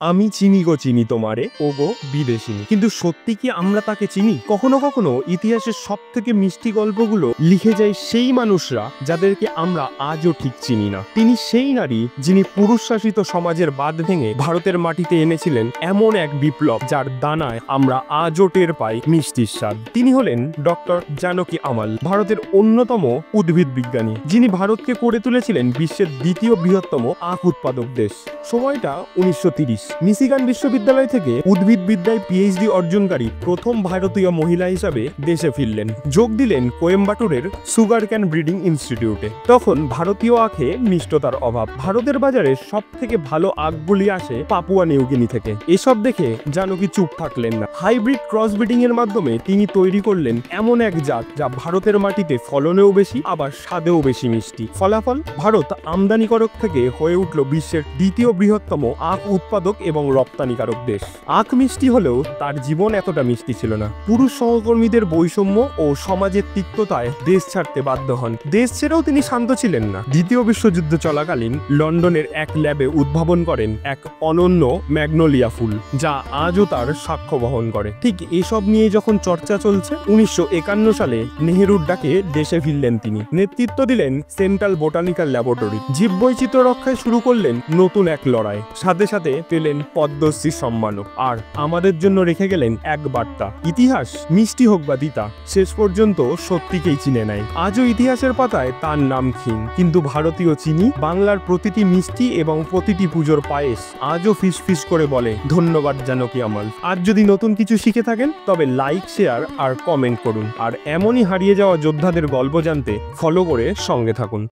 আমি চিনি গো চিনি তোমারে ও গো বিদেশিনী। কিন্তু সত্যি কি আমরা তাকে চিনি? কখনো কখনো ইতিহাসের সব থেকে মিষ্টি গল্পগুলো লিখে যায় সেই মানুষরা যাদেরকে আমরা আজও ঠিক চিনি না। তিনি সেই নারী যিনি পুরুষ শাসিত সমাজের বাঁধ ভেঙে ভারতের মাটিতে এনেছিলেন এমন এক বিপ্লব যার দানায় আমরা আজও টের পাই মিষ্টির স্বাদ। তিনি হলেন ডক্টর জানকী আমাল, ভারতের অন্যতম উদ্ভিদ বিজ্ঞানী, যিনি ভারতকে করে তুলেছিলেন বিশ্বের দ্বিতীয় বৃহত্তম আখ উৎপাদক দেশ। সময়টা 1930। মিশিগান বিশ্ববিদ্যালয় থেকে উদ্ভিদবিদ্যায় পিএইচডি অর্জনকারী প্রথম ভারতীয় মহিলা হিসাবে দেশে ফিরলেন। যোগ দিলেন কোয়েম্বাটুরের সুগার ক্যান ব্রিডিং ইনস্টিটিউটে। তখন ভারতীয় আখে মিষ্টতার অভাব। ভারতের বাজারে সব থেকে ভালো আখগুলি আসে পাপুয়া নিউগিনি থেকে। এসব দেখে জানকী চুপ থাকলেন না। হাইব্রিড ক্রস ব্রিডিং এর মাধ্যমে তিনি তৈরি করলেন এমন এক জাত যা ভারতের মাটিতে ফলনেও বেশি আবার স্বাদেও বেশি মিষ্টি। ফলাফল, ভারত আমদানিকারক থেকে হয়ে উঠল বিশ্বের দ্বিতীয় বৃহত্তম আখ উৎপাদক এবং রপ্তানিকারক দেশ। আখ মিষ্টি হলেও তার জীবন এতটা মিষ্টি ছিল না। পুরুষ সহকর্মীদের বৈষম্য ও সমাজের তিক্ততায় দেশ ছাড়তে বাধ্য হন। দেশ ছেড়েও তিনি শান্ত ছিলেন না। দ্বিতীয় বিশ্বযুদ্ধ চলাকালীন লন্ডনের এক ল্যাবে উদ্ভাবন করেন এক অনন্য ম্যাগনোলিয়া ফুল, যা আজও তার সাক্ষ্য বহন করে। ঠিক এসব নিয়ে যখন চর্চা চলছে, 1951 সালে নেহেরুর ডাকে দেশে ফিরলেন তিনি। নেতৃত্ব দিলেন সেন্ট্রাল বোটানিক্যাল ল্যাবরেটরি। জীববৈচিত্র্য রক্ষায় শুরু করলেন নতুন এক লড়াই। সাথে সাথে পেলেন পদ্মশ্রী সম্মানও। আর আমাদের জন্য রেখে গেলেন এক বার্তা: ইতিহাস মিষ্টি হোক বা তিতা, শেষ পর্যন্ত সত্যিকেই চিনে নেয়। আজও ইতিহাসের পাতায় তার নাম ক্ষীণ, কিন্তু ভারতীয় চিনি, বাংলার প্রতিটি মিষ্টি এবং প্রতিটি পুজোর পায়েস আজও ফিস ফিস করে বলে ধন্যবাদ জানকী আমাল। আজ যদি নতুন কিছু শিখে থাকেন তবে লাইক, শেয়ার আর কমেন্ট করুন। আর এমনই হারিয়ে যাওয়া যোদ্ধাদের গল্প জানতে ফলো করে সঙ্গে থাকুন।